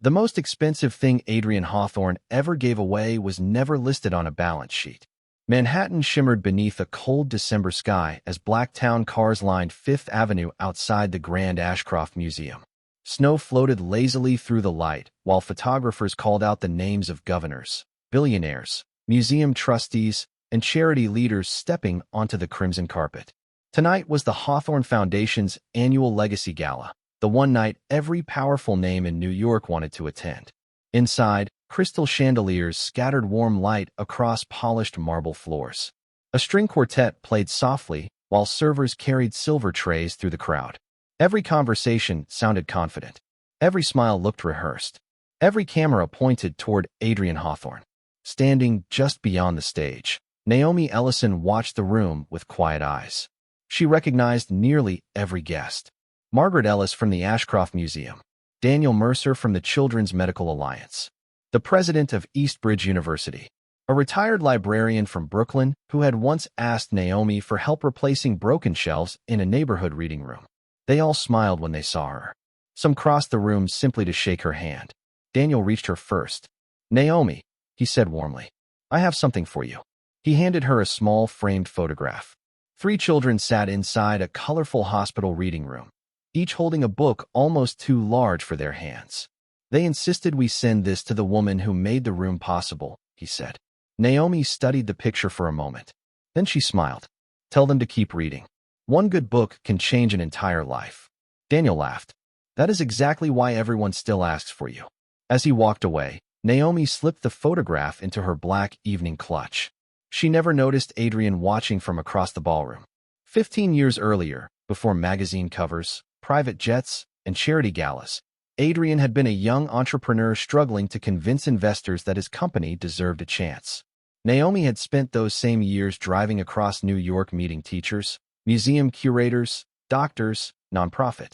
The most expensive thing Adrian Hawthorne ever gave away was never listed on a balance sheet. Manhattan shimmered beneath a cold December sky as black town cars lined Fifth Avenue outside the Grand Ashcroft Museum. Snow floated lazily through the light, while photographers called out the names of governors, billionaires, museum trustees, and charity leaders stepping onto the crimson carpet. Tonight was the Hawthorne Foundation's annual Legacy Gala, the one night every powerful name in New York wanted to attend. Inside, crystal chandeliers scattered warm light across polished marble floors. A string quartet played softly, while servers carried silver trays through the crowd. Every conversation sounded confident. Every smile looked rehearsed. Every camera pointed toward Adrian Hawthorne. Standing just beyond the stage, Naomi Ellison watched the room with quiet eyes. She recognized nearly every guest. Margaret Ellis from the Ashcroft Museum, Daniel Mercer from the Children's Medical Alliance, the president of Eastbridge University, a retired librarian from Brooklyn who had once asked Naomi for help replacing broken shelves in a neighborhood reading room. They all smiled when they saw her. Some crossed the room simply to shake her hand. Daniel reached her first. "Naomi," he said warmly, "I have something for you." He handed her a small framed photograph. 3 children sat inside a colorful hospital reading room, each holding a book almost too large for their hands. "They insisted we send this to the woman who made the room possible," he said. Naomi studied the picture for a moment. Then she smiled. "Tell them to keep reading. One good book can change an entire life." Daniel laughed. "That is exactly why everyone still asks for you." As he walked away, Naomi slipped the photograph into her black evening clutch. She never noticed Adrian watching from across the ballroom. 15 years earlier, before magazine covers, private jets, and charity galas, Adrian had been a young entrepreneur struggling to convince investors that his company deserved a chance. Naomi had spent those same years driving across New York meeting teachers, museum curators, doctors, nonprofit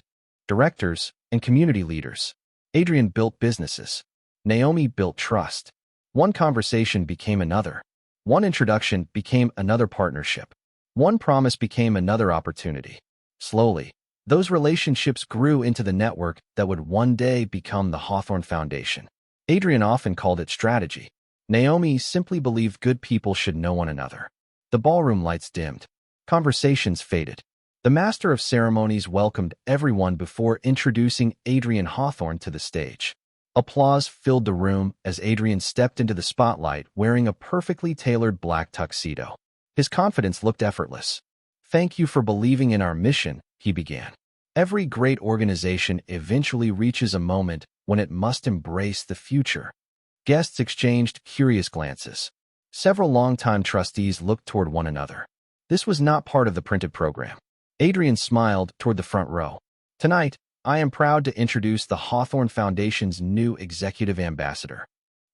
directors, and community leaders. Adrian built businesses. Naomi built trust. One conversation became another. One introduction became another partnership. One promise became another opportunity. Slowly, those relationships grew into the network that would one day become the Hawthorne Foundation. Adrian often called it strategy. Naomi simply believed good people should know one another. The ballroom lights dimmed. Conversations faded. The master of ceremonies welcomed everyone before introducing Adrian Hawthorne to the stage. Applause filled the room as Adrian stepped into the spotlight wearing a perfectly tailored black tuxedo. His confidence looked effortless. "Thank you for believing in our mission," he began. "Every great organization eventually reaches a moment when it must embrace the future." Guests exchanged curious glances. Several longtime trustees looked toward one another. This was not part of the printed program. Adrian smiled toward the front row. "Tonight, I am proud to introduce the Hawthorne Foundation's new executive ambassador."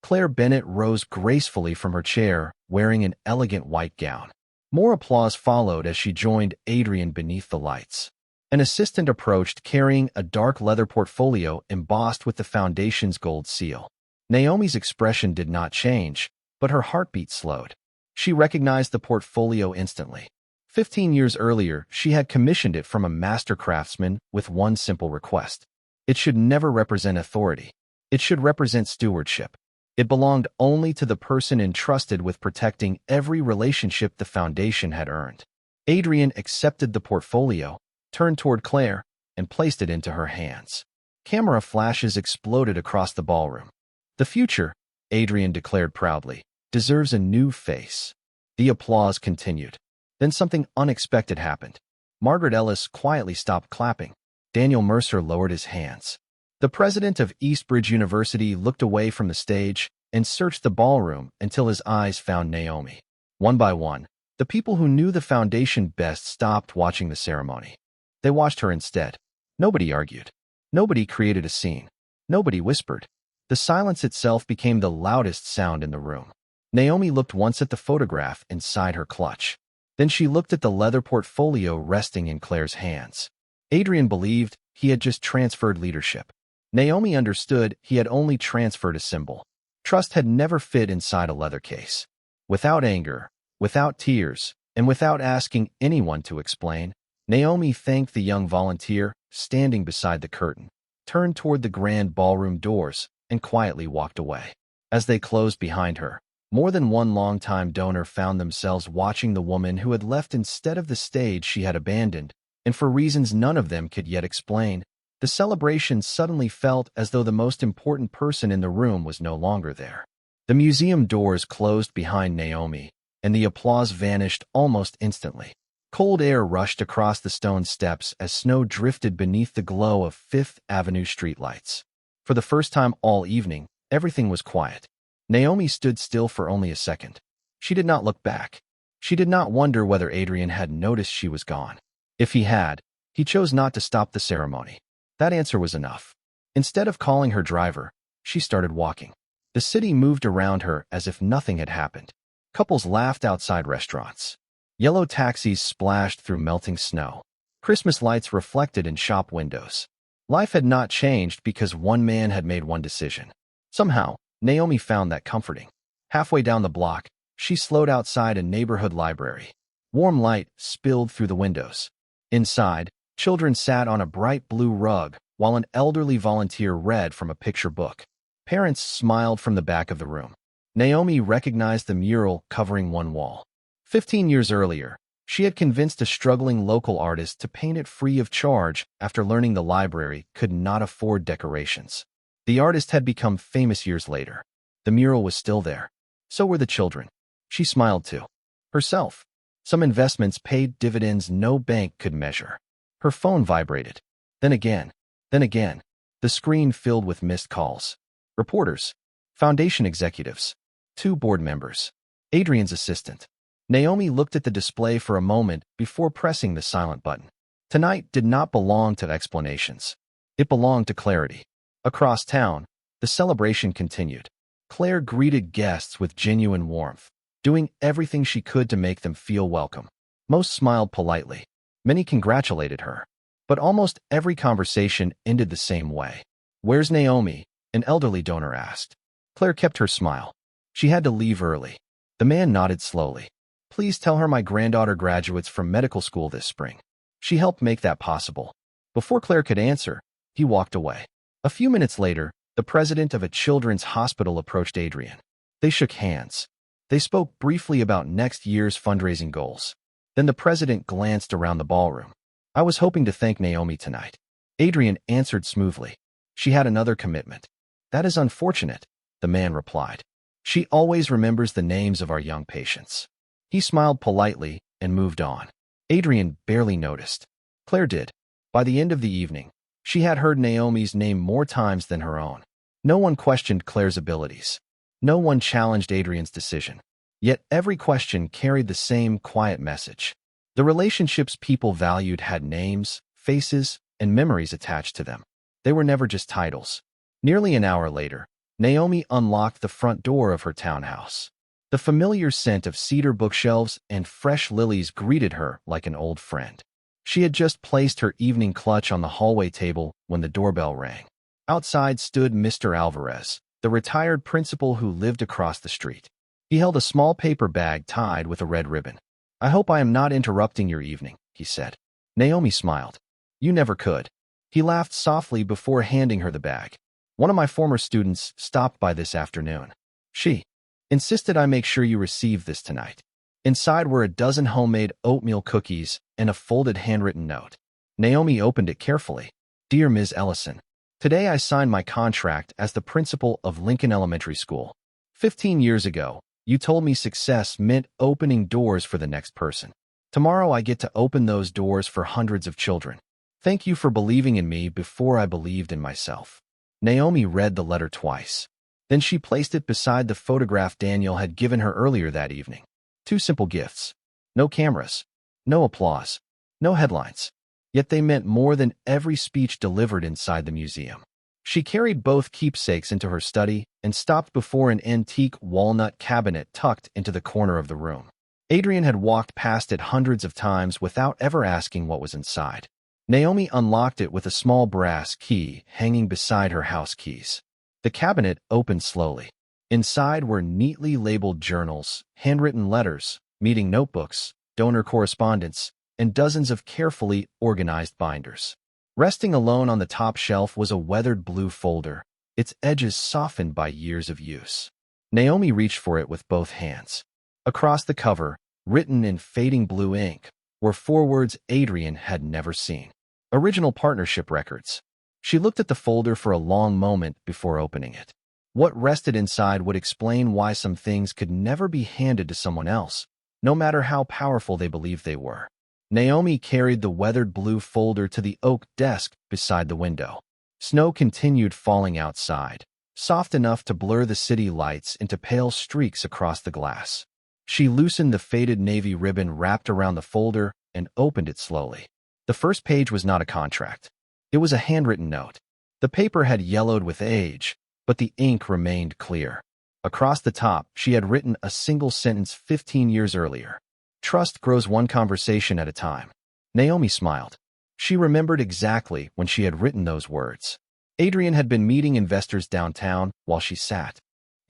Claire Bennett rose gracefully from her chair, wearing an elegant white gown. More applause followed as she joined Adrian beneath the lights. An assistant approached carrying a dark leather portfolio embossed with the foundation's gold seal. Naomi's expression did not change, but her heartbeat slowed. She recognized the portfolio instantly. 15 years earlier, she had commissioned it from a master craftsman with one simple request. It should never represent authority. It should represent stewardship. It belonged only to the person entrusted with protecting every relationship the foundation had earned. Adrian accepted the portfolio, turned toward Claire, and placed it into her hands. Camera flashes exploded across the ballroom. "The future," Adrian declared proudly, "deserves a new face." The applause continued. Then something unexpected happened. Margaret Ellis quietly stopped clapping. Daniel Mercer lowered his hands. The president of Eastbridge University looked away from the stage and searched the ballroom until his eyes found Naomi. One by one, the people who knew the foundation best stopped watching the ceremony. They watched her instead. Nobody argued. Nobody created a scene. Nobody whispered. The silence itself became the loudest sound in the room. Naomi looked once at the photograph inside her clutch. Then she looked at the leather portfolio resting in Claire's hands. Adrian believed he had just transferred leadership. Naomi understood he had only transferred a symbol. Trust had never fit inside a leather case. Without anger, without tears, and without asking anyone to explain, Naomi thanked the young volunteer standing beside the curtain, turned toward the grand ballroom doors, and quietly walked away. As they closed behind her, more than one longtime donor found themselves watching the woman who had left instead of the stage she had abandoned, and for reasons none of them could yet explain, the celebration suddenly felt as though the most important person in the room was no longer there. The museum doors closed behind Naomi, and the applause vanished almost instantly. Cold air rushed across the stone steps as snow drifted beneath the glow of Fifth Avenue streetlights. For the first time all evening, everything was quiet. Naomi stood still for only a second. She did not look back. She did not wonder whether Adrian had noticed she was gone. If he had, he chose not to stop the ceremony. That answer was enough. Instead of calling her driver, she started walking. The city moved around her as if nothing had happened. Couples laughed outside restaurants. Yellow taxis splashed through melting snow. Christmas lights reflected in shop windows. Life had not changed because one man had made one decision. Somehow, Naomi found that comforting. Halfway down the block, she slowed outside a neighborhood library. Warm light spilled through the windows. Inside, children sat on a bright blue rug while an elderly volunteer read from a picture book. Parents smiled from the back of the room. Naomi recognized the mural covering one wall. 15 years earlier, she had convinced a struggling local artist to paint it free of charge after learning the library could not afford decorations. The artist had become famous years later. The mural was still there. So were the children. She smiled too. Herself. Some investments paid dividends no bank could measure. Her phone vibrated. Then again. The screen filled with missed calls. Reporters. Foundation executives. 2 board members. Adrian's assistant. Naomi looked at the display for a moment before pressing the silent button. Tonight did not belong to explanations. It belonged to clarity. Across town, the celebration continued. Claire greeted guests with genuine warmth, doing everything she could to make them feel welcome. Most smiled politely. Many congratulated her. But almost every conversation ended the same way. "Where's Naomi?" an elderly donor asked. Claire kept her smile. She had to leave early. The man nodded slowly. "Please tell her my granddaughter graduates from medical school this spring." She helped make that possible. Before Claire could answer, he walked away. A few minutes later, the president of a children's hospital approached Adrian. They shook hands. They spoke briefly about next year's fundraising goals. Then the president glanced around the ballroom. "I was hoping to thank Naomi tonight." Adrian answered smoothly. "She had another commitment." "That is unfortunate," the man replied. "She always remembers the names of our young patients." He smiled politely and moved on. Adrian barely noticed. Claire did. By the end of the evening, she had heard Naomi's name more times than her own. No one questioned Claire's abilities. No one challenged Adrian's decision. Yet every question carried the same quiet message. The relationships people valued had names, faces, and memories attached to them. They were never just titles. Nearly an hour later, Naomi unlocked the front door of her townhouse. The familiar scent of cedar bookshelves and fresh lilies greeted her like an old friend. She had just placed her evening clutch on the hallway table when the doorbell rang. Outside stood Mr. Alvarez, the retired principal who lived across the street. He held a small paper bag tied with a red ribbon. "I hope I am not interrupting your evening," he said. Naomi smiled. "You never could." He laughed softly before handing her the bag. "One of my former students stopped by this afternoon. She insisted I make sure you receive this tonight." Inside were a dozen homemade oatmeal cookies and a folded handwritten note. Naomi opened it carefully. "Dear Ms. Ellison, today I signed my contract as the principal of Lincoln Elementary School. 15 years ago, you told me success meant opening doors for the next person. Tomorrow I get to open those doors for hundreds of children. Thank you for believing in me before I believed in myself." Naomi read the letter twice. Then she placed it beside the photograph Daniel had given her earlier that evening. 2 simple gifts. No cameras. No applause. No headlines. Yet they meant more than every speech delivered inside the museum. She carried both keepsakes into her study and stopped before an antique walnut cabinet tucked into the corner of the room. Adrian had walked past it hundreds of times without ever asking what was inside. Naomi unlocked it with a small brass key hanging beside her house keys. The cabinet opened slowly. Inside were neatly labeled journals, handwritten letters, meeting notebooks, donor correspondence, and dozens of carefully organized binders. Resting alone on the top shelf was a weathered blue folder. its edges softened by years of use. Naomi reached for it with both hands. Across the cover, written in fading blue ink, were 4 words Adrian had never seen. Original partnership records. She looked at the folder for a long moment before opening it. What rested inside would explain why some things could never be handed to someone else, no matter how powerful they believed they were. Naomi carried the weathered blue folder to the oak desk beside the window. Snow continued falling outside, soft enough to blur the city lights into pale streaks across the glass. She loosened the faded navy ribbon wrapped around the folder and opened it slowly. The first page was not a contract. It was a handwritten note. The paper had yellowed with age, but the ink remained clear. Across the top, she had written a single sentence 15 years earlier. Trust grows one conversation at a time. Naomi smiled. She remembered exactly when she had written those words. Adrian had been meeting investors downtown while she sat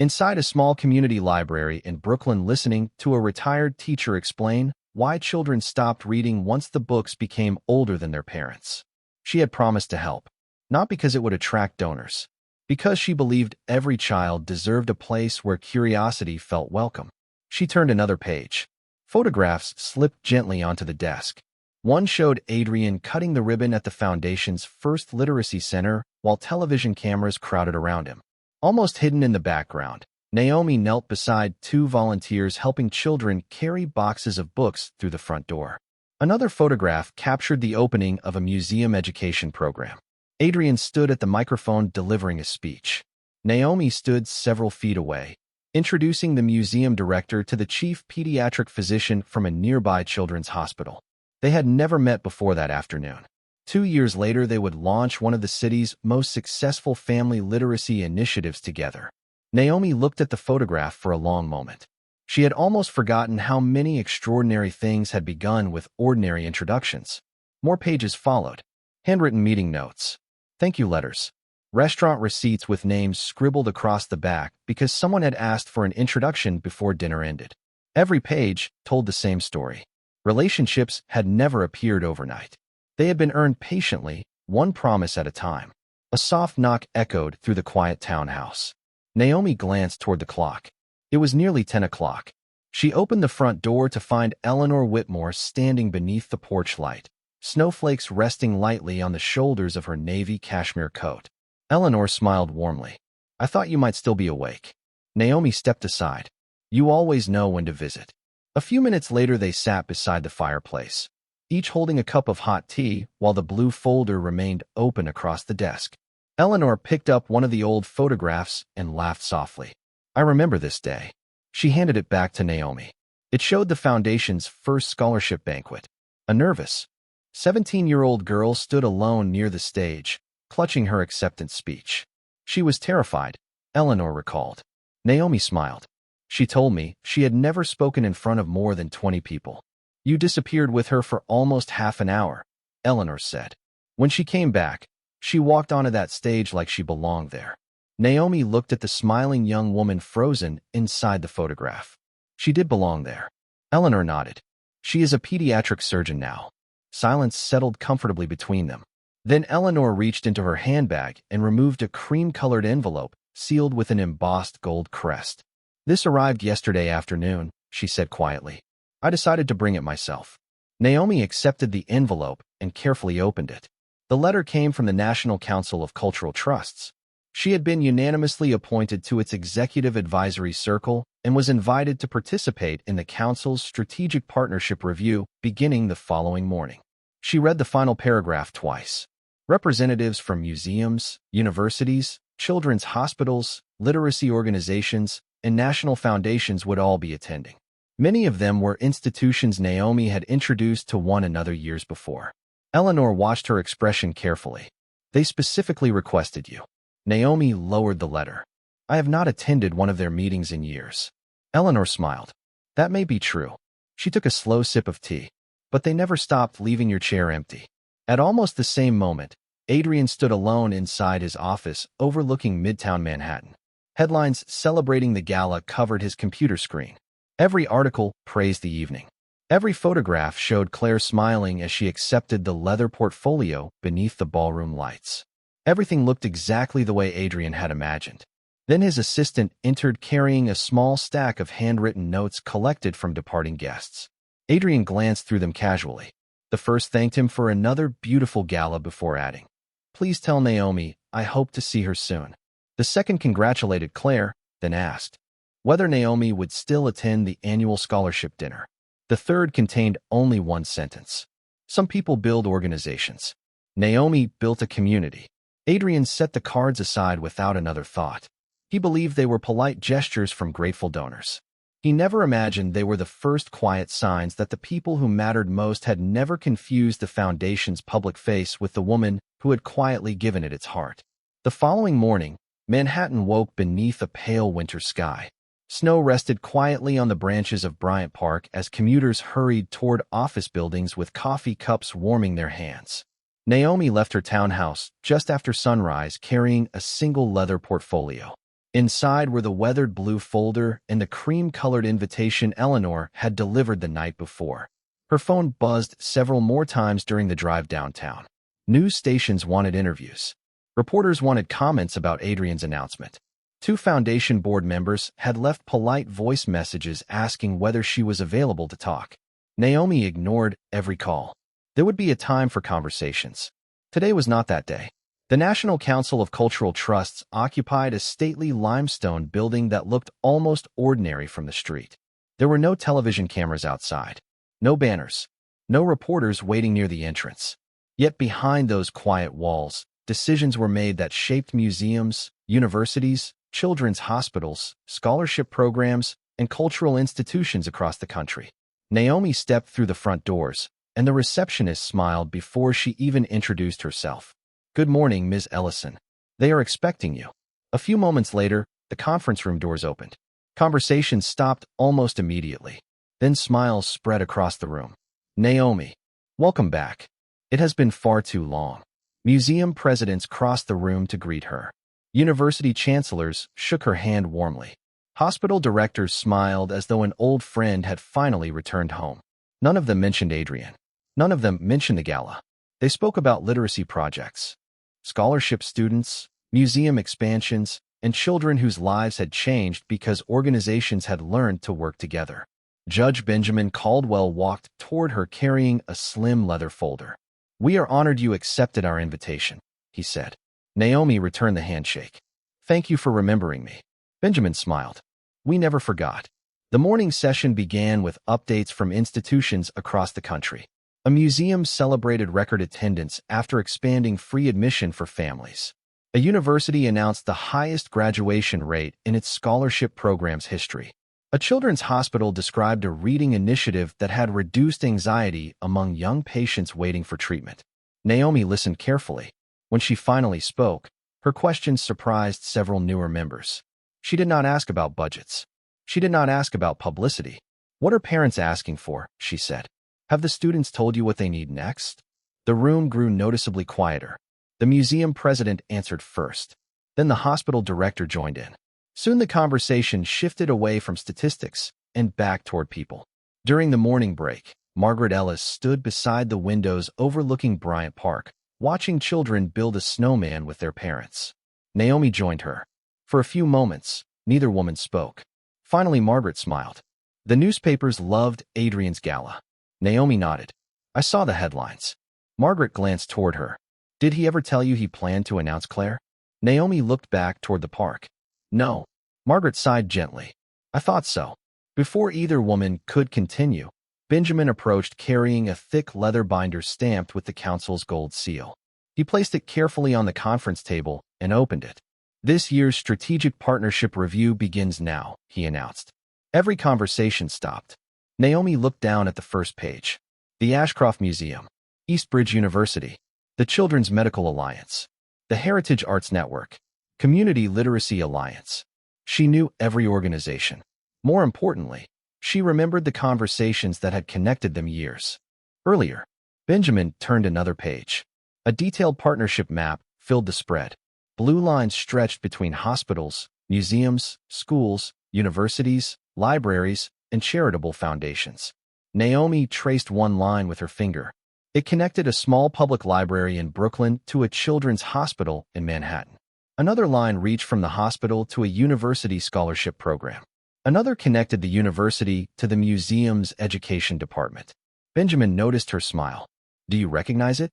inside a small community library in Brooklyn, listening to a retired teacher explain why children stopped reading once the books became older than their parents. She had promised to help, not because it would attract donors, because she believed every child deserved a place where curiosity felt welcome. She turned another page. Photographs slipped gently onto the desk. One showed Adrian cutting the ribbon at the foundation's first literacy center while television cameras crowded around him. Almost hidden in the background, Naomi knelt beside 2 volunteers helping children carry boxes of books through the front door. Another photograph captured the opening of a museum education program. Adrian stood at the microphone delivering a speech. Naomi stood several feet away, introducing the museum director to the chief pediatric physician from a nearby children's hospital. They had never met before that afternoon. 2 years later, they would launch one of the city's most successful family literacy initiatives together. Naomi looked at the photograph for a long moment. She had almost forgotten how many extraordinary things had begun with ordinary introductions. More pages followed. Handwritten meeting notes. Thank you letters. Restaurant receipts with names scribbled across the back because someone had asked for an introduction before dinner ended. Every page told the same story. Relationships had never appeared overnight. They had been earned patiently, one promise at a time. A soft knock echoed through the quiet townhouse. Naomi glanced toward the clock. It was nearly 10 o'clock. She opened the front door to find Eleanor Whitmore standing beneath the porch light, snowflakes resting lightly on the shoulders of her navy cashmere coat. Eleanor smiled warmly. I thought you might still be awake. Naomi stepped aside. You always know when to visit. A few minutes later, they sat beside the fireplace, each holding a cup of hot tea while the blue folder remained open across the desk. Eleanor picked up one of the old photographs and laughed softly. I remember this day. She handed it back to Naomi. It showed the foundation's first scholarship banquet. A nervous, 17-year-old girl stood alone near the stage, clutching her acceptance speech. She was terrified, Eleanor recalled. Naomi smiled. She told me she had never spoken in front of more than 20 people. You disappeared with her for almost half an hour, Eleanor said. When she came back, she walked onto that stage like she belonged there. Naomi looked at the smiling young woman frozen inside the photograph. She did belong there. Eleanor nodded. She is a pediatric surgeon now. Silence settled comfortably between them. Then Eleanor reached into her handbag and removed a cream-colored envelope sealed with an embossed gold crest. This arrived yesterday afternoon, she said quietly. I decided to bring it myself. Naomi accepted the envelope and carefully opened it. The letter came from the National Council of Cultural Trusts. She had been unanimously appointed to its executive advisory circle and was invited to participate in the council's strategic partnership review beginning the following morning. She read the final paragraph twice. Representatives from museums, universities, children's hospitals, literacy organizations, and national foundations would all be attending. Many of them were institutions Naomi had introduced to one another years before. Eleanor watched her expression carefully. They specifically requested you. Naomi lowered the letter. I have not attended one of their meetings in years. Eleanor smiled. That may be true. She took a slow sip of tea. But they never stopped leaving your chair empty. At almost the same moment, Adrian stood alone inside his office overlooking Midtown Manhattan. Headlines celebrating the gala covered his computer screen. Every article praised the evening. Every photograph showed Claire smiling as she accepted the leather portfolio beneath the ballroom lights. Everything looked exactly the way Adrian had imagined. Then his assistant entered carrying a small stack of handwritten notes collected from departing guests. Adrian glanced through them casually. The first thanked him for another beautiful gala before adding, "Please tell Naomi I hope to see her soon." The second congratulated Claire, then asked whether Naomi would still attend the annual scholarship dinner. The third contained only one sentence. Some people build organizations. Naomi built a community. Adrian set the cards aside without another thought. He believed they were polite gestures from grateful donors. He never imagined they were the first quiet signs that the people who mattered most had never confused the foundation's public face with the woman who had quietly given it its heart. The following morning, Manhattan woke beneath a pale winter sky. Snow rested quietly on the branches of Bryant Park as commuters hurried toward office buildings with coffee cups warming their hands. Naomi left her townhouse just after sunrise carrying a single leather portfolio. Inside were the weathered blue folder and the cream-colored invitation Eleanor had delivered the night before. Her phone buzzed several more times during the drive downtown. News stations wanted interviews. Reporters wanted comments about Adrian's announcement. 2 foundation board members had left polite voice messages asking whether she was available to talk. Naomi ignored every call. There would be a time for conversations. Today was not that day. The National Council of Cultural Trusts occupied a stately limestone building that looked almost ordinary from the street. There were no television cameras outside, no banners, no reporters waiting near the entrance. Yet behind those quiet walls, decisions were made that shaped museums, universities, children's hospitals, scholarship programs, and cultural institutions across the country. Naomi stepped through the front doors, and the receptionist smiled before she even introduced herself. "Good morning, Ms. Ellison. They are expecting you." A few moments later, the conference room doors opened. Conversations stopped almost immediately. Then smiles spread across the room. "Naomi, welcome back. It has been far too long." Museum presidents crossed the room to greet her. University chancellors shook her hand warmly. Hospital directors smiled as though an old friend had finally returned home. None of them mentioned Adrian. None of them mentioned the gala. They spoke about literacy projects, scholarship students, museum expansions, and children whose lives had changed because organizations had learned to work together. Judge Benjamin Caldwell walked toward her carrying a slim leather folder. "We are honored you accepted our invitation," he said. Naomi returned the handshake. "Thank you for remembering me." Benjamin smiled. "We never forgot." The morning session began with updates from institutions across the country. A museum celebrated record attendance after expanding free admission for families. A university announced the highest graduation rate in its scholarship program's history. A children's hospital described a reading initiative that had reduced anxiety among young patients waiting for treatment. Naomi listened carefully. When she finally spoke, her questions surprised several newer members. She did not ask about budgets. She did not ask about publicity. "What are parents asking for?" she said. "Have the students told you what they need next?" The room grew noticeably quieter. The museum president answered first. Then the hospital director joined in. Soon the conversation shifted away from statistics and back toward people. During the morning break, Margaret Ellis stood beside the windows overlooking Bryant Park, watching children build a snowman with their parents. Naomi joined her. For a few moments, neither woman spoke. Finally, Margaret smiled. "The newspapers loved Adrian's gala." Naomi nodded. "I saw the headlines." Margaret glanced toward her. "Did he ever tell you he planned to announce Claire?" Naomi looked back toward the park. "No." Margaret sighed gently. "I thought so." Before either woman could continue, Benjamin approached carrying a thick leather binder stamped with the council's gold seal. He placed it carefully on the conference table and opened it. "This year's strategic partnership review begins now," he announced. Every conversation stopped. Naomi looked down at the first page. The Ashcroft Museum, Eastbridge University, the Children's Medical Alliance, the Heritage Arts Network, Community Literacy Alliance. She knew every organization. More importantly, she remembered the conversations that had connected them years earlier. Benjamin turned another page. A detailed partnership map filled the spread. Blue lines stretched between hospitals, museums, schools, universities, libraries, and charitable foundations. Naomi traced one line with her finger. It connected a small public library in Brooklyn to a children's hospital in Manhattan. Another line reached from the hospital to a university scholarship program. Another connected the university to the museum's education department. Benjamin noticed her smile. "Do you recognize it?"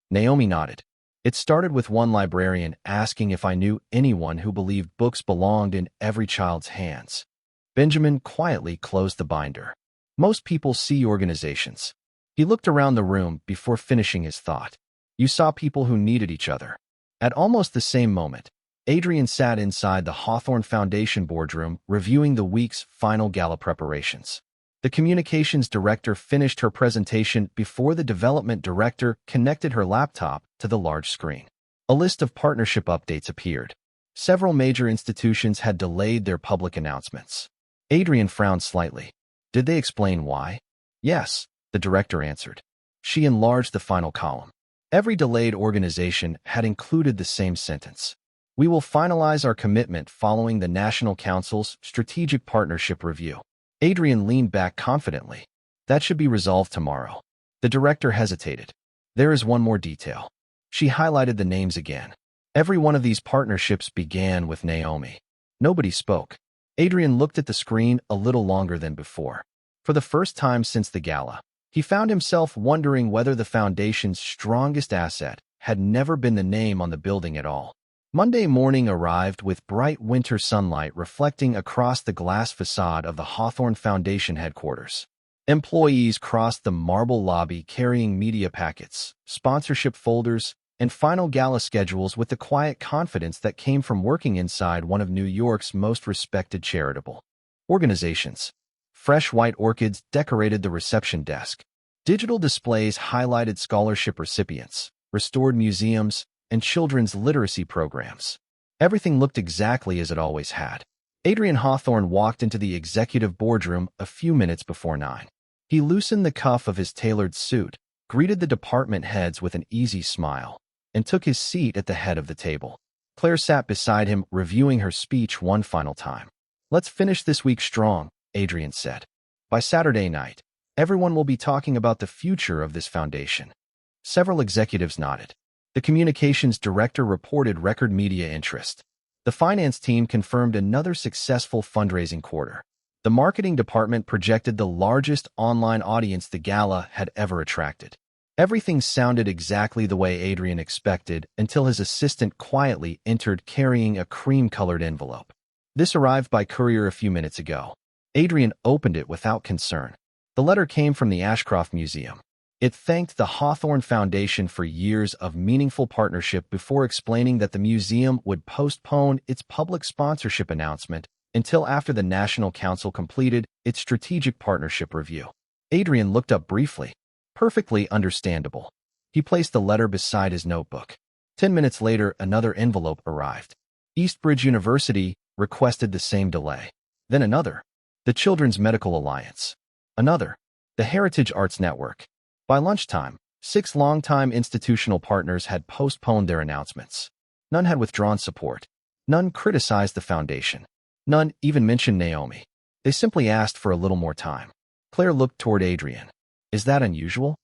Naomi nodded. "It started with one librarian asking if I knew anyone who believed books belonged in every child's hands." Benjamin quietly closed the binder. "Most people see organizations." He looked around the room before finishing his thought. "You saw people who needed each other." At almost the same moment, Adrian sat inside the Hawthorne Foundation boardroom reviewing the week's final gala preparations. The communications director finished her presentation before the development director connected her laptop to the large screen. A list of partnership updates appeared. Several major institutions had delayed their public announcements. Adrian frowned slightly. "Did they explain why?" "Yes," the director answered. She enlarged the final column. Every delayed organization had included the same sentence. "We will finalize our commitment following the National Council's Strategic Partnership Review." Adrian leaned back confidently. "That should be resolved tomorrow." The director hesitated. "There is one more detail." She highlighted the names again. Every one of these partnerships began with Naomi. Nobody spoke. Adrian looked at the screen a little longer than before. For the first time since the gala, he found himself wondering whether the foundation's strongest asset had never been the name on the building at all. Monday morning arrived with bright winter sunlight reflecting across the glass facade of the Hawthorne Foundation headquarters. Employees crossed the marble lobby carrying media packets, sponsorship folders, and final gala schedules with the quiet confidence that came from working inside one of New York's most respected charitable organizations. Fresh white orchids decorated the reception desk. Digital displays highlighted scholarship recipients, restored museums, and children's literacy programs. Everything looked exactly as it always had. Adrian Hawthorne walked into the executive boardroom a few minutes before 9. He loosened the cuff of his tailored suit, greeted the department heads with an easy smile, and took his seat at the head of the table. Claire sat beside him, reviewing her speech one final time. "Let's finish this week strong," Adrian said. "By Saturday night, everyone will be talking about the future of this foundation." Several executives nodded. The communications director reported record media interest. The finance team confirmed another successful fundraising quarter. The marketing department projected the largest online audience the gala had ever attracted. Everything sounded exactly the way Adrian expected until his assistant quietly entered carrying a cream-colored envelope. "This arrived by courier a few minutes ago." Adrian opened it without concern. The letter came from the Ashcroft Museum. It thanked the Hawthorne Foundation for years of meaningful partnership before explaining that the museum would postpone its public sponsorship announcement until after the National Council completed its strategic partnership review. Adrian looked up briefly. Perfectly understandable. He placed the letter beside his notebook. 10 minutes later, another envelope arrived. Eastbridge University requested the same delay. Then another. The Children's Medical Alliance. Another. The Heritage Arts Network. By lunchtime, 6 longtime institutional partners had postponed their announcements. None had withdrawn support. None criticized the foundation. None even mentioned Naomi. They simply asked for a little more time. Claire looked toward Adrian. "Is that unusual?"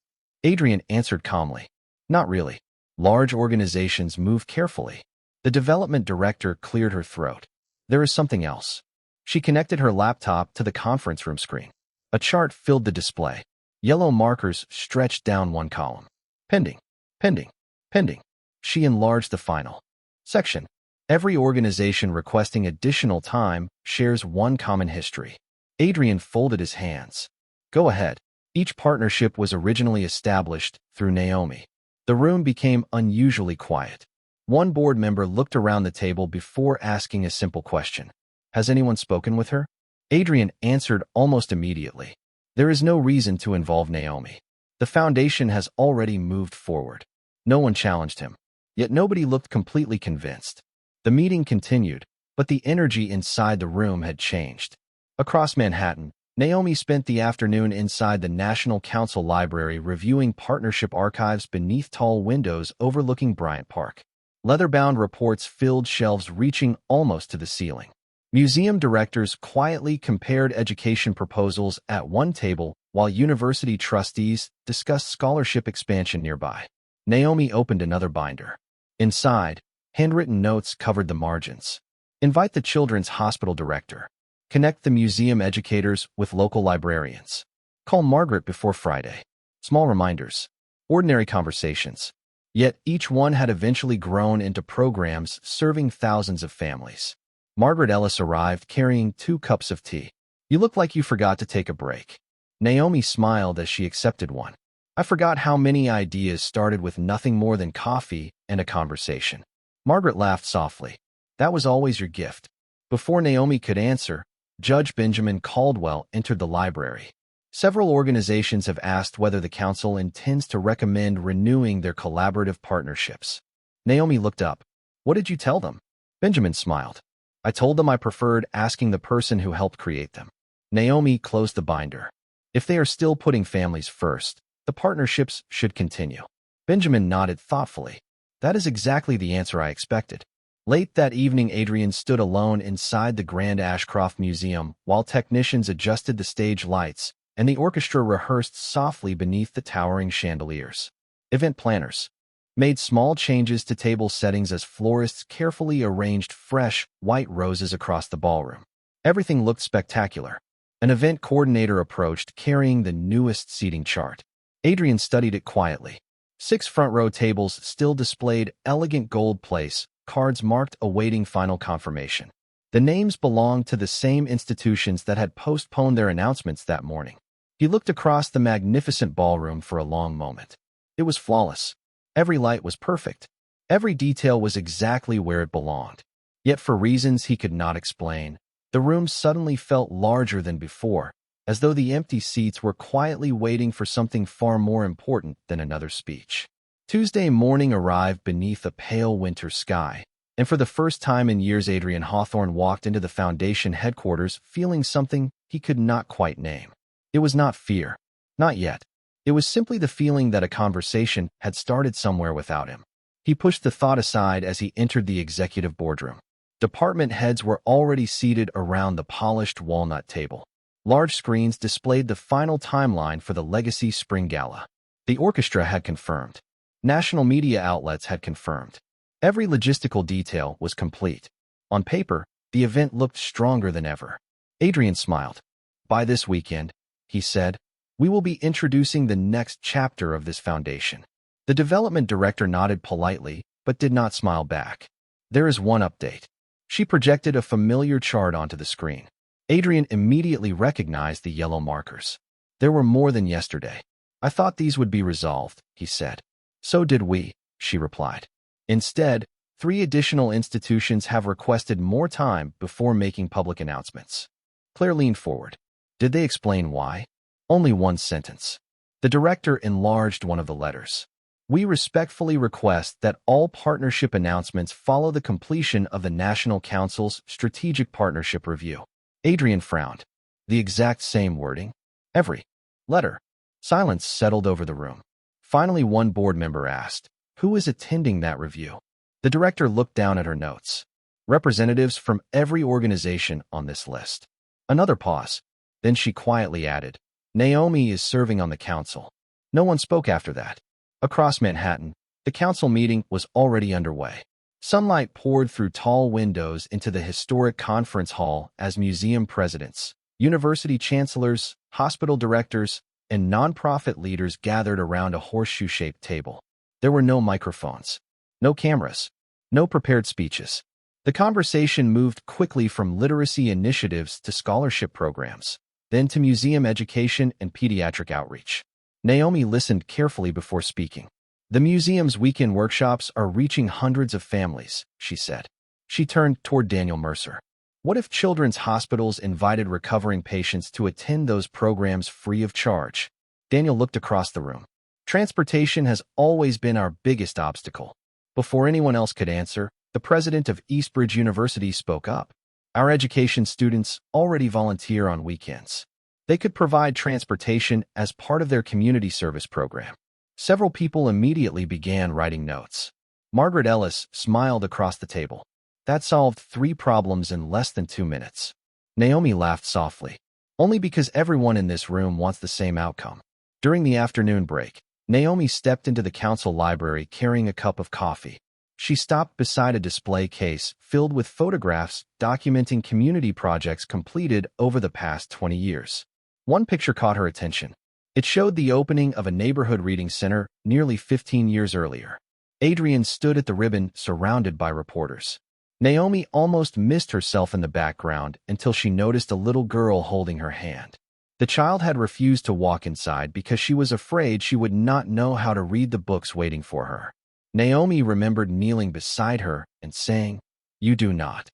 Adrian answered calmly. "Not really. Large organizations move carefully." The development director cleared her throat. "There is something else." She connected her laptop to the conference room screen. A chart filled the display. Yellow markers stretched down one column. "Pending, pending, pending." She enlarged the final section. Every organization requesting additional time shares one common history. Adrian folded his hands. "Go ahead." Each partnership was originally established through Naomi. The room became unusually quiet. One board member looked around the table before asking a simple question. "Has anyone spoken with her?" Adrian answered almost immediately. "There is no reason to involve Naomi. The foundation has already moved forward." No one challenged him. Yet nobody looked completely convinced. The meeting continued, but the energy inside the room had changed. Across Manhattan, Naomi spent the afternoon inside the National Council Library reviewing partnership archives beneath tall windows overlooking Bryant Park. Leather-bound reports filled shelves reaching almost to the ceiling. Museum directors quietly compared education proposals at one table while university trustees discussed scholarship expansion nearby. Naomi opened another binder. Inside, handwritten notes covered the margins. Invite the children's hospital director. Connect the museum educators with local librarians. Call Margaret before Friday. Small reminders. Ordinary conversations. Yet each one had eventually grown into programs serving thousands of families. Margaret Ellis arrived carrying 2 cups of tea. You look like you forgot to take a break. Naomi smiled as she accepted one. I forgot how many ideas started with nothing more than coffee and a conversation. Margaret laughed softly. That was always your gift. Before Naomi could answer, Judge Benjamin Caldwell entered the library. Several organizations have asked whether the council intends to recommend renewing their collaborative partnerships. Naomi looked up. What did you tell them? Benjamin smiled. I told them I preferred asking the person who helped create them. Naomi closed the binder. If they are still putting families first, the partnerships should continue. Benjamin nodded thoughtfully. That is exactly the answer I expected. Late that evening, Adrian stood alone inside the Grand Ashcroft Museum while technicians adjusted the stage lights and the orchestra rehearsed softly beneath the towering chandeliers. Event planners made small changes to table settings as florists carefully arranged fresh, white roses across the ballroom. Everything looked spectacular. An event coordinator approached, carrying the newest seating chart. Adrian studied it quietly. 6 front-row tables still displayed elegant gold place, cards marked awaiting final confirmation. The names belonged to the same institutions that had postponed their announcements that morning. He looked across the magnificent ballroom for a long moment. It was flawless. Every light was perfect. Every detail was exactly where it belonged. Yet for reasons he could not explain, the room suddenly felt larger than before, as though the empty seats were quietly waiting for something far more important than another speech. Tuesday morning arrived beneath a pale winter sky, and for the first time in years Adrian Hawthorne walked into the Foundation headquarters feeling something he could not quite name. It was not fear. Not yet. It was simply the feeling that a conversation had started somewhere without him. He pushed the thought aside as he entered the executive boardroom. Department heads were already seated around the polished walnut table. Large screens displayed the final timeline for the Legacy Spring Gala. The orchestra had confirmed. National media outlets had confirmed. Every logistical detail was complete. On paper, the event looked stronger than ever. Adrian smiled. By this weekend, he said, we will be introducing the next chapter of this foundation. The development director nodded politely, but did not smile back. There is one update. She projected a familiar chart onto the screen. Adrian immediately recognized the yellow markers. There were more than yesterday. I thought these would be resolved, he said. So did we, she replied. Instead, 3 additional institutions have requested more time before making public announcements. Claire leaned forward. Did they explain why? Only one sentence. The director enlarged one of the letters. We respectfully request that all partnership announcements follow the completion of the National Council's Strategic Partnership Review. Adrian frowned. The exact same wording? Every letter. Silence settled over the room. Finally, one board member asked, who is attending that review? The director looked down at her notes. Representatives from every organization on this list. Another pause. Then she quietly added, Naomi is serving on the council. No one spoke after that. Across Manhattan, the council meeting was already underway. Sunlight poured through tall windows into the historic conference hall as museum presidents, university chancellors, hospital directors, and nonprofit leaders gathered around a horseshoe-shaped table. There were no microphones, no cameras, no prepared speeches. The conversation moved quickly from literacy initiatives to scholarship programs, then to museum education and pediatric outreach. Naomi listened carefully before speaking. The museum's weekend workshops are reaching hundreds of families, she said. She turned toward Daniel Mercer. What if children's hospitals invited recovering patients to attend those programs free of charge? Daniel looked across the room. Transportation has always been our biggest obstacle. Before anyone else could answer, the president of Eastbridge University spoke up. Our education students already volunteer on weekends. They could provide transportation as part of their community service program. Several people immediately began writing notes. Margaret Ellis smiled across the table. That solved 3 problems in less than 2 minutes. Naomi laughed softly. only because everyone in this room wants the same outcome. During the afternoon break, Naomi stepped into the council library carrying a cup of coffee. She stopped beside a display case filled with photographs documenting community projects completed over the past 20 years. One picture caught her attention. It showed the opening of a neighborhood reading center nearly 15 years earlier. Adrian stood at the ribbon, surrounded by reporters. Naomi almost missed herself in the background until she noticed a little girl holding her hand. The child had refused to walk inside because she was afraid she would not know how to read the books waiting for her. Naomi remembered kneeling beside her and saying, "You do not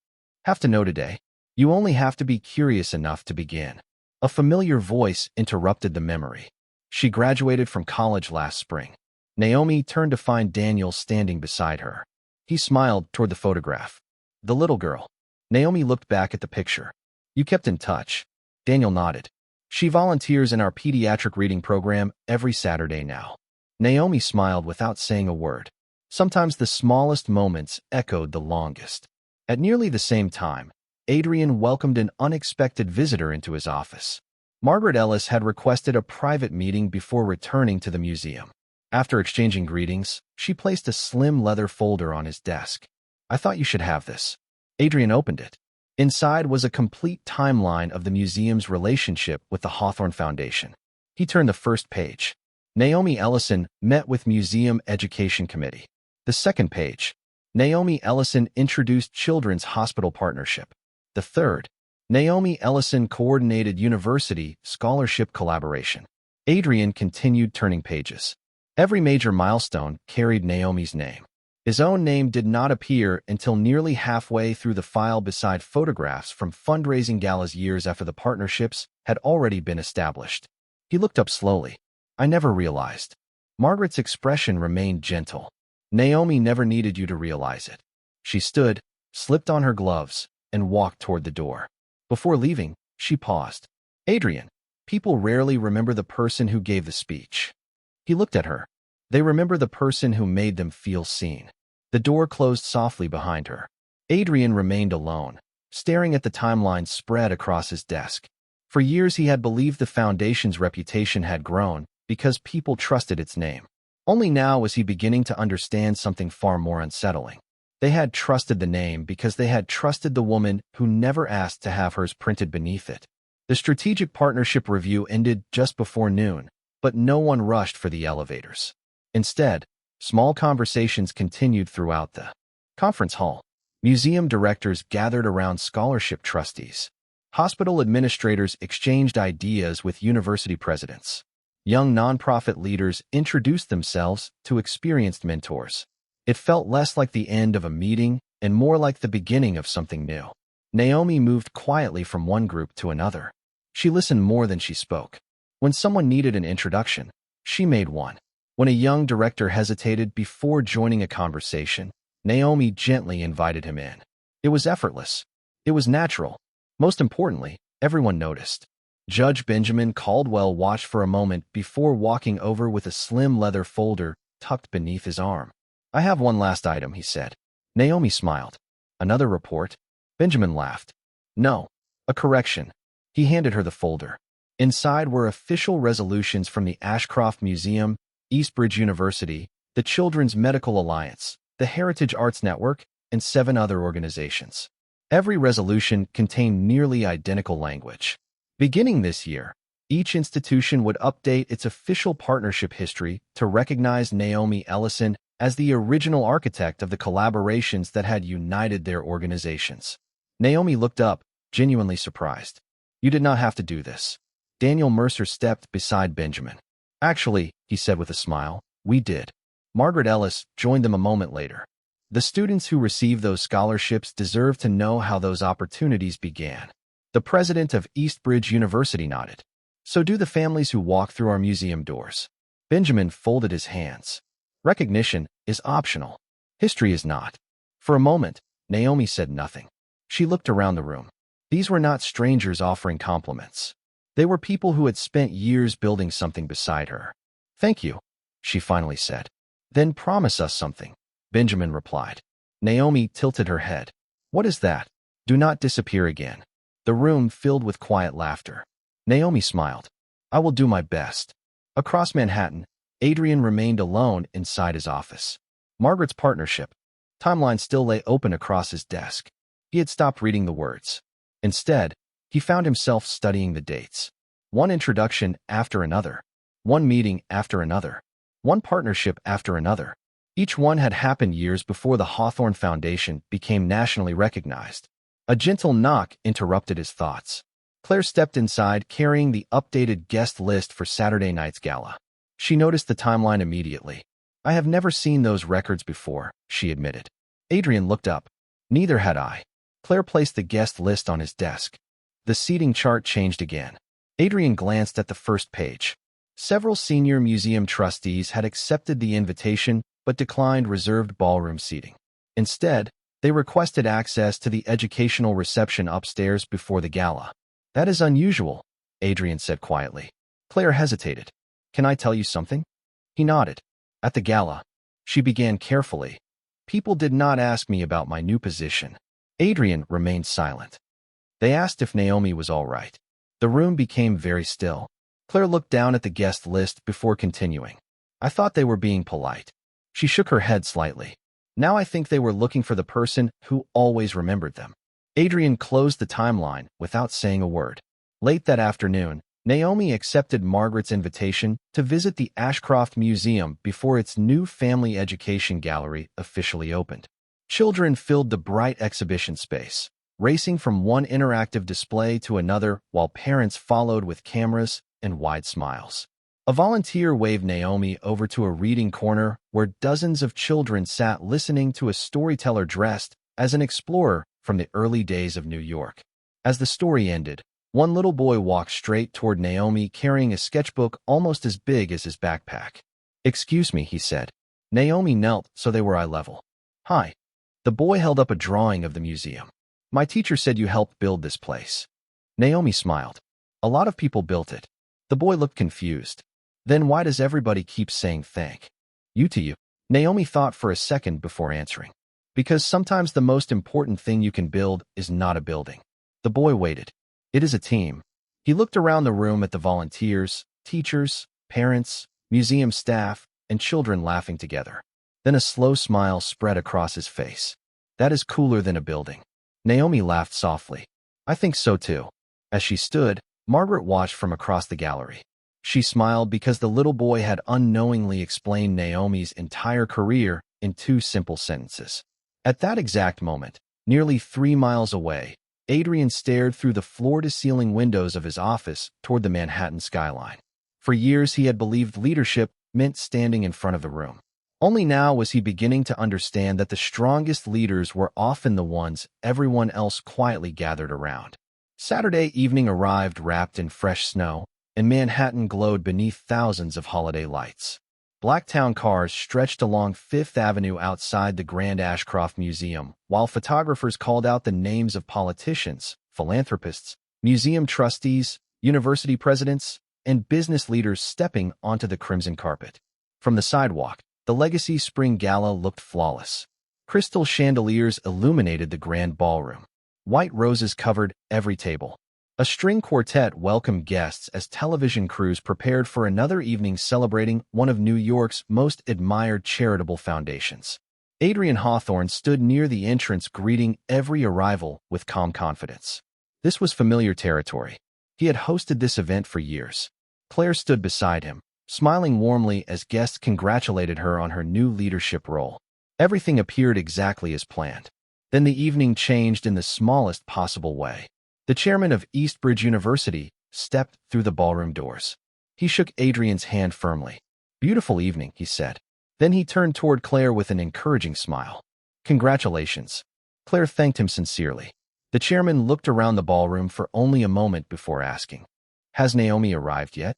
have to know today. You only have to be curious enough to begin." A familiar voice interrupted the memory. She graduated from college last spring. Naomi turned to find Daniel standing beside her. He smiled toward the photograph. The little girl. Naomi looked back at the picture. "You kept in touch." Daniel nodded. "She volunteers in our pediatric reading program every Saturday now." Naomi smiled without saying a word. Sometimes the smallest moments echoed the longest. At nearly the same time, Adrian welcomed an unexpected visitor into his office. Margaret Ellis had requested a private meeting before returning to the museum. After exchanging greetings, she placed a slim leather folder on his desk. "I thought you should have this." Adrian opened it. Inside was a complete timeline of the museum's relationship with the Hawthorne Foundation. He turned the first page. Naomi Ellison met with Museum Education Committee. The second page. Naomi Ellison introduced Children's Hospital Partnership. The third. Naomi Ellison coordinated university scholarship collaboration. Adrian continued turning pages. Every major milestone carried Naomi's name. His own name did not appear until nearly halfway through the file beside photographs from fundraising galas years after the partnerships had already been established. He looked up slowly. "I never realized." Margaret's expression remained gentle. "Naomi never needed you to realize it." She stood, slipped on her gloves, and walked toward the door. Before leaving, she paused. "Adrian, people rarely remember the person who gave the speech." He looked at her. They remember the person who made them feel seen. The door closed softly behind her. Adrian remained alone, staring at the timeline spread across his desk. For years he had believed the foundation's reputation had grown because people trusted its name. Only now was he beginning to understand something far more unsettling. They had trusted the name because they had trusted the woman who never asked to have hers printed beneath it. The strategic partnership review ended just before noon, but no one rushed for the elevators. Instead, small conversations continued throughout the conference hall. Museum directors gathered around scholarship trustees. Hospital administrators exchanged ideas with university presidents. Young nonprofit leaders introduced themselves to experienced mentors. It felt less like the end of a meeting and more like the beginning of something new. Naomi moved quietly from one group to another. She listened more than she spoke. When someone needed an introduction, she made one. When a young director hesitated before joining a conversation, Naomi gently invited him in. It was effortless. It was natural. Most importantly, everyone noticed. Judge Benjamin Caldwell watched for a moment before walking over with a slim leather folder tucked beneath his arm. "I have one last item," he said. Naomi smiled. "Another report?" Benjamin laughed. "No, a correction." He handed her the folder. Inside were official resolutions from the Ashcroft Museum, Eastbridge University, the Children's Medical Alliance, the Heritage Arts Network, and 7 other organizations. Every resolution contained nearly identical language. Beginning this year, each institution would update its official partnership history to recognize Naomi Ellison as the original architect of the collaborations that had united their organizations. Naomi looked up, genuinely surprised. "You did not have to do this." Daniel Mercer stepped beside Benjamin. "Actually," he said with a smile, "we did." Margaret Ellis joined them a moment later. "The students who received those scholarships deserve to know how those opportunities began." The president of Eastbridge University nodded. "So do the families who walk through our museum doors." Benjamin folded his hands. "Recognition is optional. History is not." For a moment, Naomi said nothing. She looked around the room. These were not strangers offering compliments. They were people who had spent years building something beside her. "Thank you," she finally said. "Then promise us something," Benjamin replied. Naomi tilted her head. "What is that?" "Do not disappear again." The room filled with quiet laughter. Naomi smiled. I will do my best. Across Manhattan, Adrian remained alone inside his office. Margaret's partnership timeline still lay open across his desk. He had stopped reading the words. Instead, he found himself studying the dates. One introduction after another. One meeting after another. One partnership after another. Each one had happened years before the Hawthorne Foundation became nationally recognized. A gentle knock interrupted his thoughts. Claire stepped inside carrying the updated guest list for Saturday night's gala. She noticed the timeline immediately. I have never seen those records before, she admitted. Adrian looked up. Neither had I. Claire placed the guest list on his desk. The seating chart changed again. Adrian glanced at the first page. Several senior museum trustees had accepted the invitation but declined reserved ballroom seating. Instead, they requested access to the educational reception upstairs before the gala. That is unusual, Adrian said quietly. Claire hesitated. Can I tell you something? He nodded. At the gala, she began carefully. People did not ask me about my new position. Adrian remained silent. They asked if Naomi was all right. The room became very still. Claire looked down at the guest list before continuing. I thought they were being polite. She shook her head slightly. Now I think they were looking for the person who always remembered them. Adrian closed the timeline without saying a word. Late that afternoon, Naomi accepted Margaret's invitation to visit the Ashcroft Museum before its new family education gallery officially opened. Children filled the bright exhibition space, racing from one interactive display to another while parents followed with cameras and wide smiles. A volunteer waved Naomi over to a reading corner where dozens of children sat listening to a storyteller dressed as an explorer from the early days of New York. As the story ended, one little boy walked straight toward Naomi carrying a sketchbook almost as big as his backpack. Excuse me, he said. Naomi knelt so they were eye level. Hi. The boy held up a drawing of the museum. My teacher said you helped build this place. Naomi smiled. A lot of people built it. The boy looked confused. Then why does everybody keep saying thank you to you? Naomi thought for a second before answering. Because sometimes the most important thing you can build is not a building. The boy waited. It is a team. He looked around the room at the volunteers, teachers, parents, museum staff, and children laughing together. Then a slow smile spread across his face. That is cooler than a building. Naomi laughed softly. I think so too. As she stood, Margaret watched from across the gallery. She smiled because the little boy had unknowingly explained Naomi's entire career in 2 simple sentences. At that exact moment, nearly 3 miles away, Adrian stared through the floor-to-ceiling windows of his office toward the Manhattan skyline. For years he had believed leadership meant standing in front of the room. Only now was he beginning to understand that the strongest leaders were often the ones everyone else quietly gathered around. Saturday evening arrived wrapped in fresh snow, and Manhattan glowed beneath thousands of holiday lights. Black town cars stretched along Fifth Avenue outside the Grand Ashcroft Museum, while photographers called out the names of politicians, philanthropists, museum trustees, university presidents, and business leaders stepping onto the crimson carpet. From the sidewalk, the Legacy Spring Gala looked flawless. Crystal chandeliers illuminated the grand ballroom. White roses covered every table. A string quartet welcomed guests as television crews prepared for another evening celebrating one of New York's most admired charitable foundations. Adrian Hawthorne stood near the entrance greeting every arrival with calm confidence. This was familiar territory. He had hosted this event for years. Claire stood beside him, smiling warmly as guests congratulated her on her new leadership role. Everything appeared exactly as planned. Then the evening changed in the smallest possible way. The chairman of Eastbridge University stepped through the ballroom doors. He shook Adrian's hand firmly. Beautiful evening, he said. Then he turned toward Claire with an encouraging smile. Congratulations. Claire thanked him sincerely. The chairman looked around the ballroom for only a moment before asking, Has Naomi arrived yet?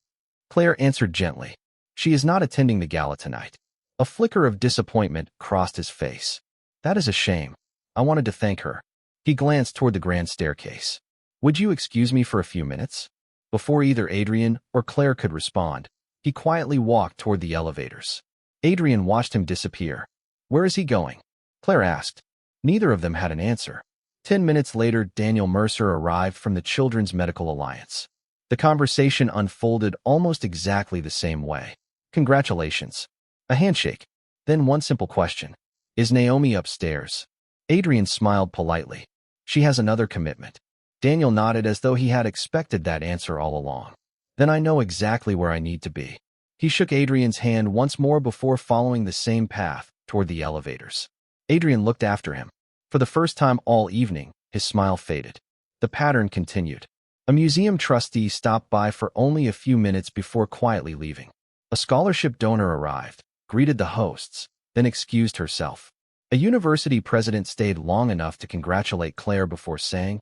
Claire answered gently. She is not attending the gala tonight. A flicker of disappointment crossed his face. That is a shame. I wanted to thank her. He glanced toward the grand staircase. Would you excuse me for a few minutes? Before either Adrian or Claire could respond, he quietly walked toward the elevators. Adrian watched him disappear. Where is he going? Claire asked. Neither of them had an answer. 10 minutes later, Daniel Mercer arrived from the Children's Medical Alliance. The conversation unfolded almost exactly the same way. Congratulations. A handshake. Then one simple question. Is Naomi upstairs? Adrian smiled politely. She has another commitment. Daniel nodded as though he had expected that answer all along. Then I know exactly where I need to be. He shook Adrian's hand once more before following the same path toward the elevators. Adrian looked after him. For the first time all evening, his smile faded. The pattern continued. A museum trustee stopped by for only a few minutes before quietly leaving. A scholarship donor arrived, greeted the hosts, then excused herself. A university president stayed long enough to congratulate Claire before saying,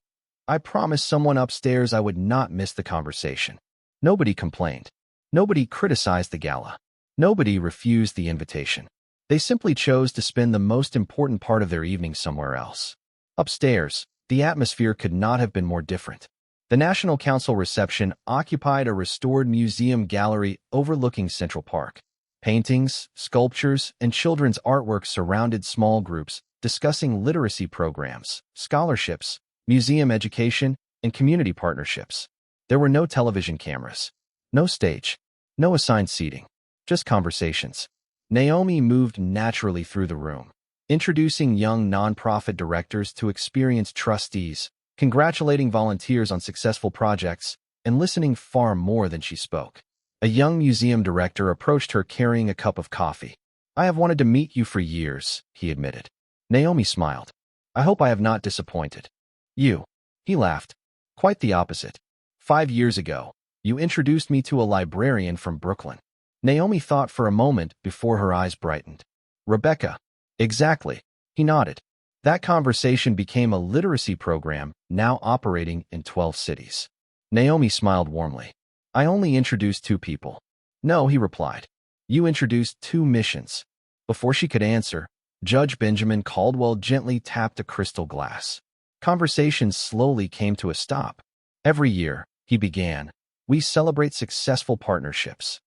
I promised someone upstairs I would not miss the conversation. Nobody complained. Nobody criticized the gala. Nobody refused the invitation. They simply chose to spend the most important part of their evening somewhere else. Upstairs, the atmosphere could not have been more different. The National Council reception occupied a restored museum gallery overlooking Central Park. Paintings, sculptures, and children's artwork surrounded small groups, discussing literacy programs, scholarships, museum education, and community partnerships. There were no television cameras, no stage, no assigned seating, just conversations. Naomi moved naturally through the room, introducing young nonprofit directors to experienced trustees, congratulating volunteers on successful projects, and listening far more than she spoke. A young museum director approached her carrying a cup of coffee. I have wanted to meet you for years, he admitted. Naomi smiled. I hope I have not disappointed. You. He laughed. Quite the opposite. 5 years ago, you introduced me to a librarian from Brooklyn. Naomi thought for a moment before her eyes brightened. Rebecca. Exactly. He nodded. That conversation became a literacy program now operating in 12 cities. Naomi smiled warmly. I only introduced 2 people. No, he replied. You introduced 2 missions. Before she could answer, Judge Benjamin Caldwell gently tapped a crystal glass. Conversations slowly came to a stop. Every year, he began, we celebrate successful partnerships.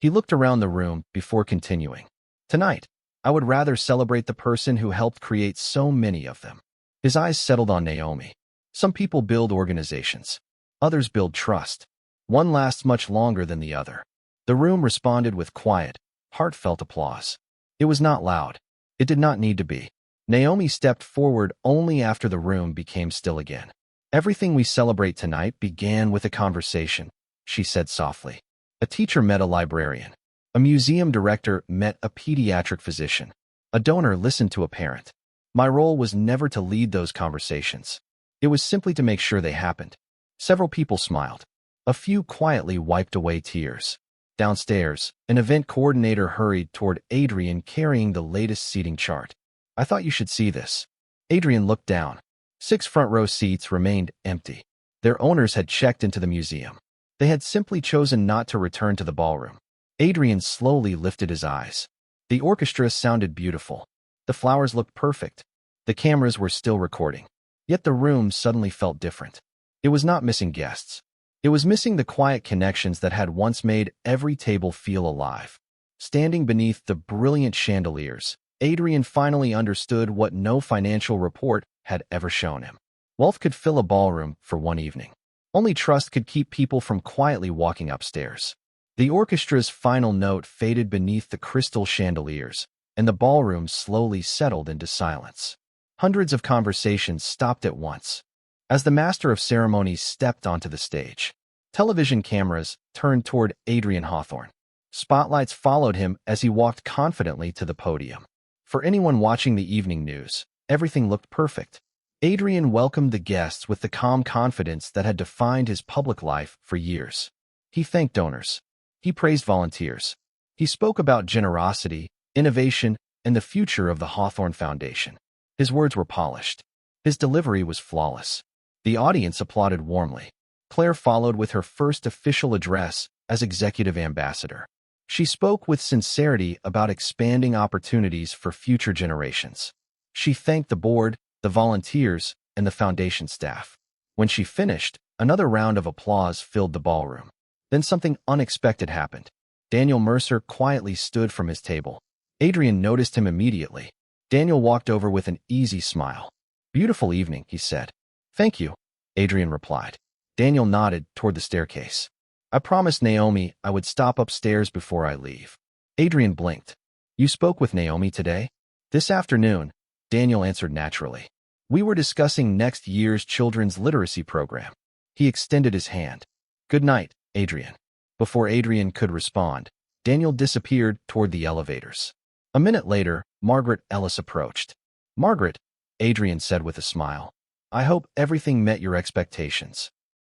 He looked around the room before continuing. Tonight, I would rather celebrate the person who helped create so many of them. His eyes settled on Naomi. Some people build organizations. Others build trust. One lasts much longer than the other. The room responded with quiet, heartfelt applause. It was not loud. It did not need to be. Naomi stepped forward only after the room became still again. Everything we celebrate tonight began with a conversation, she said softly. A teacher met a librarian. A museum director met a pediatric physician. A donor listened to a parent. My role was never to lead those conversations. It was simply to make sure they happened. Several people smiled. A few quietly wiped away tears. Downstairs, an event coordinator hurried toward Adrian carrying the latest seating chart. I thought you should see this. Adrian looked down. 6 front-row seats remained empty. Their owners had checked into the museum. They had simply chosen not to return to the ballroom. Adrian slowly lifted his eyes. The orchestra sounded beautiful. The flowers looked perfect. The cameras were still recording. Yet the room suddenly felt different. It was not missing guests. It was missing the quiet connections that had once made every table feel alive. Standing beneath the brilliant chandeliers, Adrian finally understood what no financial report had ever shown him. Wealth could fill a ballroom for one evening. Only trust could keep people from quietly walking upstairs. The orchestra's final note faded beneath the crystal chandeliers, and the ballroom slowly settled into silence. Hundreds of conversations stopped at once. As the master of ceremonies stepped onto the stage, television cameras turned toward Adrian Hawthorne. Spotlights followed him as he walked confidently to the podium. For anyone watching the evening news, everything looked perfect. Adrian welcomed the guests with the calm confidence that had defined his public life for years. He thanked donors. He praised volunteers. He spoke about generosity, innovation, and the future of the Hawthorne Foundation. His words were polished. His delivery was flawless. The audience applauded warmly. Claire followed with her first official address as executive ambassador. She spoke with sincerity about expanding opportunities for future generations. She thanked the board, the volunteers, and the foundation staff. When she finished, another round of applause filled the ballroom. Then something unexpected happened. Daniel Mercer quietly stood from his table. Adrian noticed him immediately. Daniel walked over with an easy smile. Beautiful evening, he said. Thank you, Adrian replied. Daniel nodded toward the staircase. I promised Naomi I would stop upstairs before I leave. Adrian blinked. You spoke with Naomi today? This afternoon, Daniel answered naturally. We were discussing next year's children's literacy program. He extended his hand. Good night, Adrian. Before Adrian could respond, Daniel disappeared toward the elevators. A minute later, Margaret Ellis approached. Margaret, Adrian said with a smile. I hope everything met your expectations.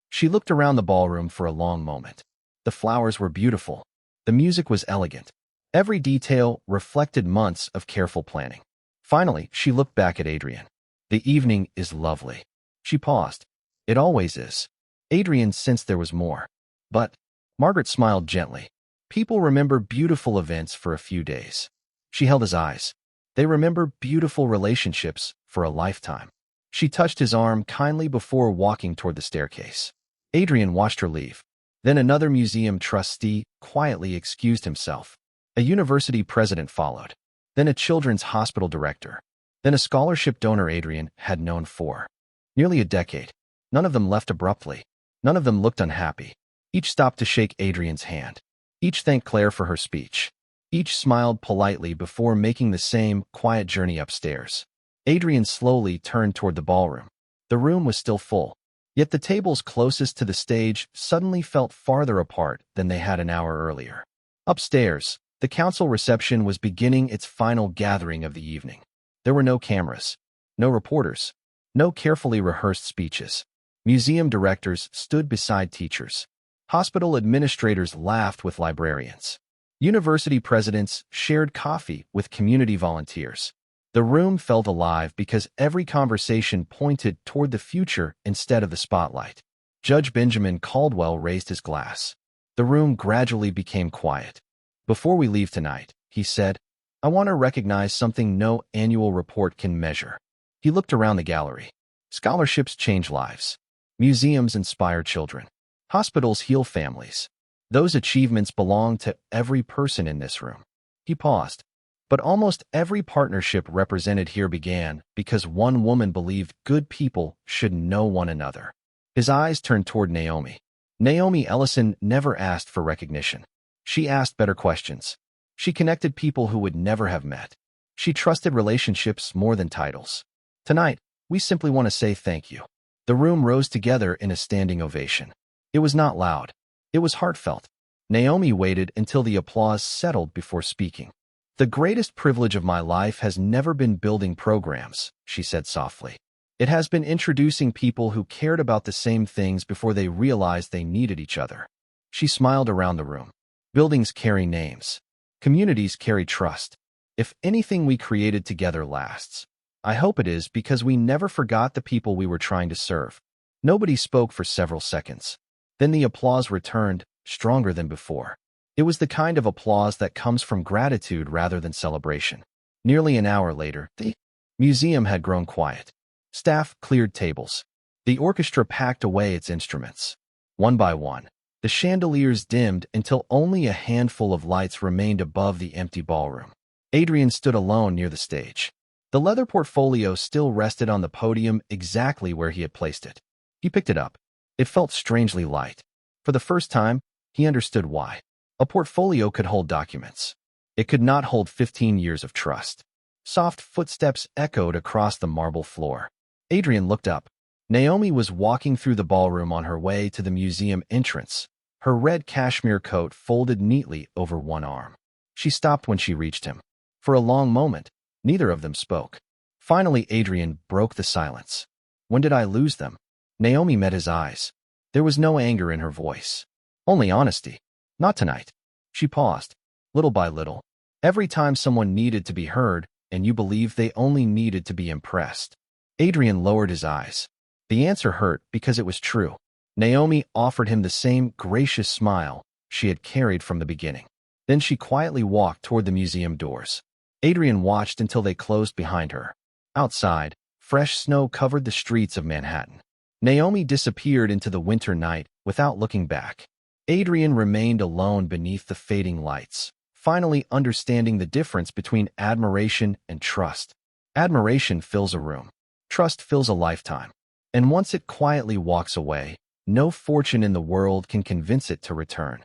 She looked around the ballroom for a long moment. The flowers were beautiful. The music was elegant. Every detail reflected months of careful planning. Finally, she looked back at Adrian. The evening is lovely. She paused. It always is. Adrian sensed there was more. But Margaret smiled gently. People remember beautiful events for a few days. She held his eyes. They remember beautiful relationships for a lifetime. She touched his arm kindly before walking toward the staircase. Adrian watched her leave. Then another museum trustee quietly excused himself. A university president followed. Then a children's hospital director. Then a scholarship donor Adrian had known for nearly a decade. None of them left abruptly. None of them looked unhappy. Each stopped to shake Adrian's hand. Each thanked Claire for her speech. Each smiled politely before making the same quiet journey upstairs. Adrian slowly turned toward the ballroom. The room was still full. Yet the tables closest to the stage suddenly felt farther apart than they had an hour earlier. Upstairs, the council reception was beginning its final gathering of the evening. There were no cameras, no reporters, no carefully rehearsed speeches. Museum directors stood beside teachers. Hospital administrators laughed with librarians. University presidents shared coffee with community volunteers. The room felt alive because every conversation pointed toward the future instead of the spotlight. Judge Benjamin Caldwell raised his glass. The room gradually became quiet. Before we leave tonight, he said, I want to recognize something no annual report can measure. He looked around the gallery. Scholarships change lives. Museums inspire children. Hospitals heal families. Those achievements belong to every person in this room. He paused. But almost every partnership represented here began because one woman believed good people should know one another. His eyes turned toward Naomi. Naomi Ellison never asked for recognition. She asked better questions. She connected people who would never have met. She trusted relationships more than titles. Tonight, we simply want to say thank you. The room rose together in a standing ovation. It was not loud. It was heartfelt. Naomi waited until the applause settled before speaking. The greatest privilege of my life has never been building programs, she said softly. It has been introducing people who cared about the same things before they realized they needed each other. She smiled around the room. Buildings carry names. Communities carry trust. If anything we created together lasts, I hope it is because we never forgot the people we were trying to serve. Nobody spoke for several seconds. Then the applause returned, stronger than before. It was the kind of applause that comes from gratitude rather than celebration. Nearly an hour later, the museum had grown quiet. Staff cleared tables. The orchestra packed away its instruments. One by one, the chandeliers dimmed until only a handful of lights remained above the empty ballroom. Adrian stood alone near the stage. The leather portfolio still rested on the podium exactly where he had placed it. He picked it up. It felt strangely light. For the first time, he understood why. A portfolio could hold documents. It could not hold 15 years of trust. Soft footsteps echoed across the marble floor. Adrian looked up. Naomi was walking through the ballroom on her way to the museum entrance, her red cashmere coat folded neatly over one arm. She stopped when she reached him. For a long moment, neither of them spoke. Finally, Adrian broke the silence. When did I lose them? Naomi met his eyes. There was no anger in her voice. Only honesty. Not tonight. She paused. Little by little. Every time someone needed to be heard, and you believed they only needed to be impressed. Adrian lowered his eyes. The answer hurt because it was true. Naomi offered him the same gracious smile she had carried from the beginning. Then she quietly walked toward the museum doors. Adrian watched until they closed behind her. Outside, fresh snow covered the streets of Manhattan. Naomi disappeared into the winter night without looking back. Adrian remained alone beneath the fading lights, finally understanding the difference between admiration and trust. Admiration fills a room. Trust fills a lifetime. And once it quietly walks away, No fortune in the world can convince it to return.